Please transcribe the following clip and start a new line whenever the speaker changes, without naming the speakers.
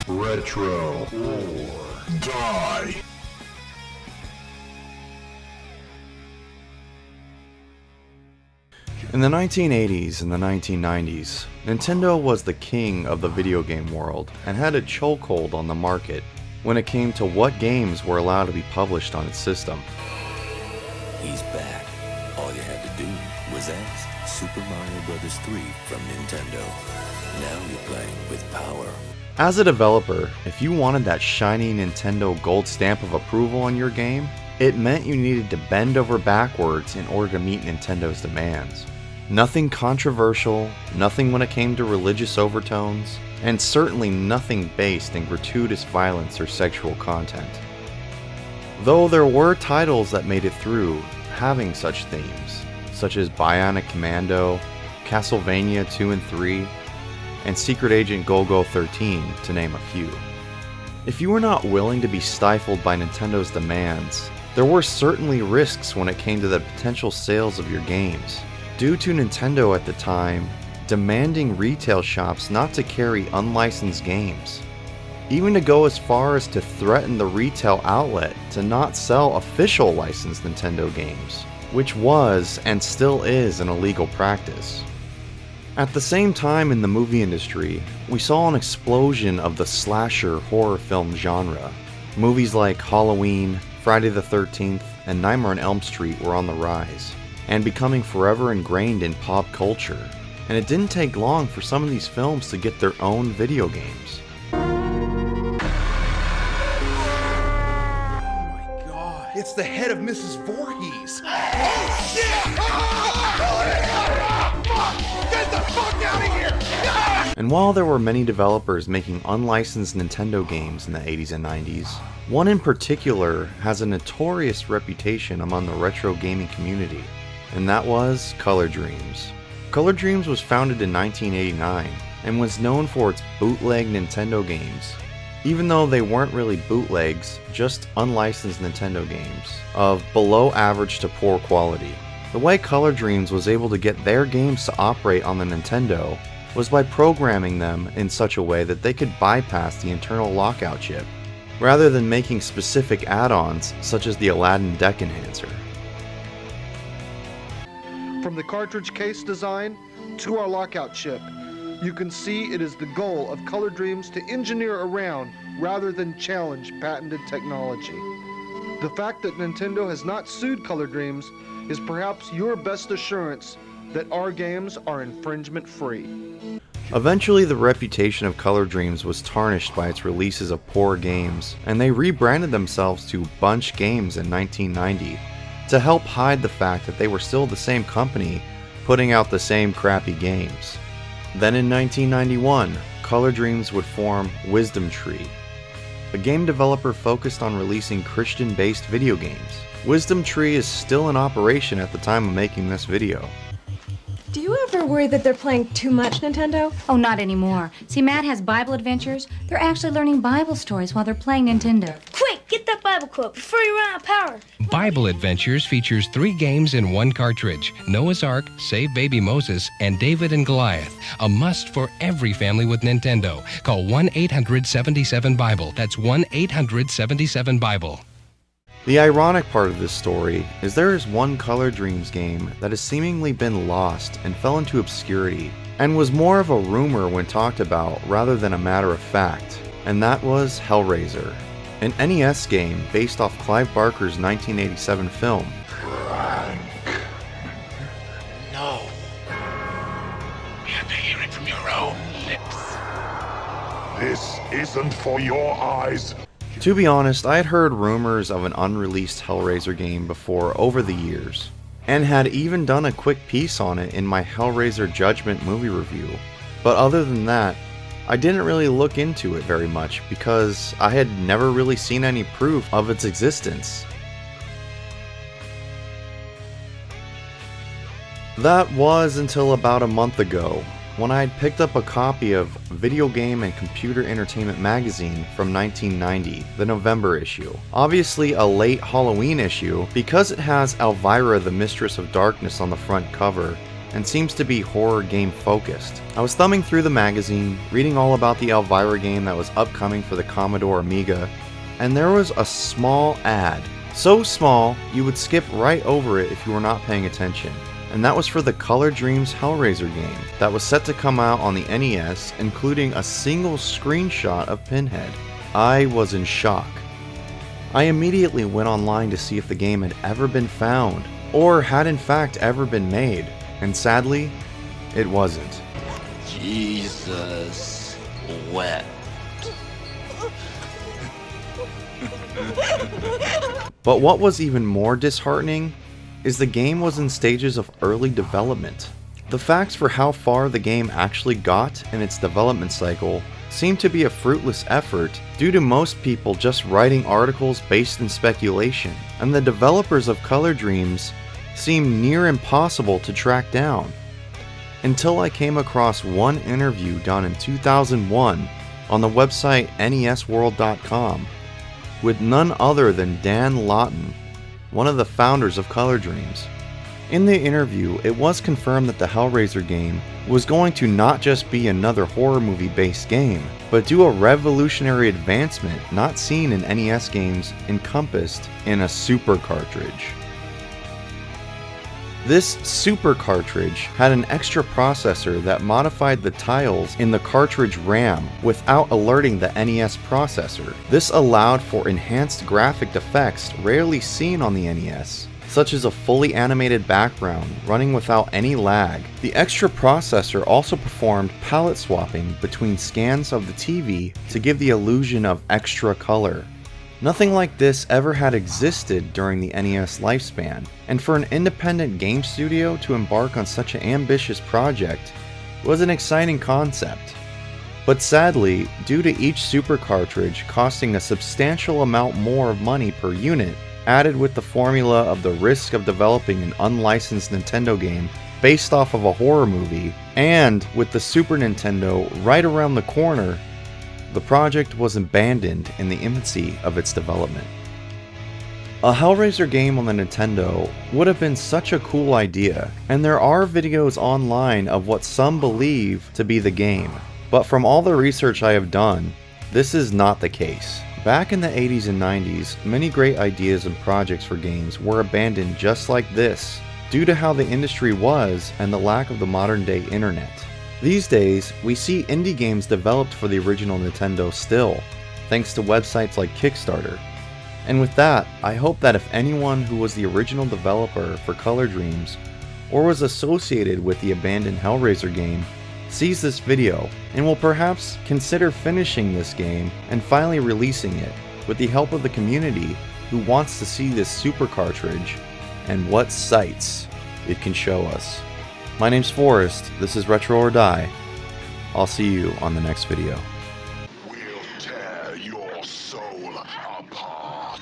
Retro or die. In the 1980s and the 1990s, Nintendo was the king of the video game world and had a chokehold on the market when it came to what games were allowed to be published on its system.
He's back. All you had to do was ask. Super Mario Bros. 3 from Nintendo. Now you're playing with power.
As a developer, if you wanted that shiny Nintendo gold stamp of approval on your game, it meant you needed to bend over backwards in order to meet Nintendo's demands. Nothing controversial, nothing when it came to religious overtones, and certainly nothing based in gratuitous violence or sexual content. Though there were titles that made it through having such themes, such as Bionic Commando, Castlevania 2 and 3, and Secret Agent Go-Go 13, to name a few. If you were not willing to be stifled by Nintendo's demands, there were certainly risks when it came to the potential sales of your games, due to Nintendo at the time demanding retail shops not to carry unlicensed games, even to go as far as to threaten the retail outlet to not sell official licensed Nintendo games, which was and still is an illegal practice. At the same time in the movie industry, we saw an explosion of the slasher horror film genre. Movies like Halloween, Friday the 13th, and Nightmare on Elm Street were on the rise, and becoming forever ingrained in pop culture. And it didn't take long for some of these films to get their own video games.
It's the head of Mrs. Voorhees. Get the fuck out of here!
And while there were many developers making unlicensed Nintendo games in the 80s and 90s, one in particular has a notorious reputation among the retro gaming community, and that was Color Dreams. Color Dreams was founded in 1989 and was known for its bootleg Nintendo games, even though they weren't really bootlegs, just unlicensed Nintendo games, of below average to poor quality. The way Color Dreams was able to get their games to operate on the Nintendo was by programming them in such a way that they could bypass the internal lockout chip, rather than making specific add-ons such as the Aladdin Deck Enhancer.
From the cartridge case design to our lockout chip, you can see it is the goal of Color Dreams to engineer around rather than challenge patented technology. The fact that Nintendo has not sued Color Dreams is perhaps your best assurance that our games are infringement-free.
Eventually, the reputation of Color Dreams was tarnished by its releases of poor games, and they rebranded themselves to Bunch Games in 1990 to help hide the fact that they were still the same company putting out the same crappy games. Then in 1991, Color Dreams would form Wisdom Tree, a game developer focused on releasing Christian-based video games. Wisdom Tree is still in operation at the time of making this video.
Do you ever worry that they're playing too much Nintendo?
Oh, not anymore. See, Matt has Bible adventures. They're actually learning Bible stories while they're playing Nintendo.
Quick, get that Bible quote before you run out of power.
Bible Adventures features 3 games in 1 cartridge: Noah's Ark, Save Baby Moses, and David and Goliath. A must for every family with Nintendo. Call 1-877-BIBLE. That's 1-877-BIBLE.
The ironic part of this story is there is one Color Dreams game that has seemingly been lost and fell into obscurity, and was more of a rumor when talked about rather than a matter of fact, and that was Hellraiser, an NES game based off Clive Barker's 1987 film.
Frank. No. You have to hear it from your own lips. This isn't for your eyes.
To be honest, I had heard rumors of an unreleased Hellraiser game before over the years, and had even done a quick piece on it in my Hellraiser Judgment movie review, but other than that, I didn't really look into it very much because I had never really seen any proof of its existence. That was until about a month ago, when I had picked up a copy of Video Game and Computer Entertainment magazine from 1990, the November issue. Obviously a late Halloween issue because it has Elvira the Mistress of Darkness on the front cover and seems to be horror game focused. I was thumbing through the magazine, reading all about the Elvira game that was upcoming for the Commodore Amiga, and there was a small ad. So small, you would skip right over it if you were not paying attention. And that was for the Color Dreams Hellraiser game that was set to come out on the NES, including a single screenshot of Pinhead. I was in shock. I immediately went online to see if the game had ever been found, or had in fact ever been made, and sadly, it wasn't.
Jesus wept.
But what was even more disheartening is the game was in stages of early development. The facts for how far the game actually got in its development cycle seemed to be a fruitless effort due to most people just writing articles based in speculation, and the developers of Color Dreams seemed near impossible to track down. Until I came across one interview done in 2001 on the website nesworld.com with none other than Dan Lawton, one of the founders of Color Dreams. In the interview, it was confirmed that the Hellraiser game was going to not just be another horror movie based game, but do a revolutionary advancement not seen in NES games encompassed in a super cartridge. This super cartridge had an extra processor that modified the tiles in the cartridge RAM without alerting the NES processor. This allowed for enhanced graphic effects rarely seen on the NES, such as a fully animated background running without any lag. The extra processor also performed palette swapping between scans of the TV to give the illusion of extra color. Nothing like this ever had existed during the NES lifespan, and for an independent game studio to embark on such an ambitious project was an exciting concept. But sadly, due to each super cartridge costing a substantial amount more of money per unit, added with the formula of the risk of developing an unlicensed Nintendo game based off of a horror movie, and with the Super Nintendo right around the corner, the project was abandoned in the infancy of its development. A Hellraiser game on the Nintendo would have been such a cool idea, and there are videos online of what some believe to be the game, but from all the research I have done, this is not the case. Back in the 80s and 90s, many great ideas and projects for games were abandoned just like this, due to how the industry was and the lack of the modern day internet. These days, we see indie games developed for the original Nintendo still, thanks to websites like Kickstarter. And with that, I hope that if anyone who was the original developer for Color Dreams, or was associated with the abandoned Hellraiser game, sees this video and will perhaps consider finishing this game and finally releasing it with the help of the community who wants to see this super cartridge and what sights it can show us. My name's Forrest, this is Retro or Die. I'll see you on the next video.
We'll tear your soul apart.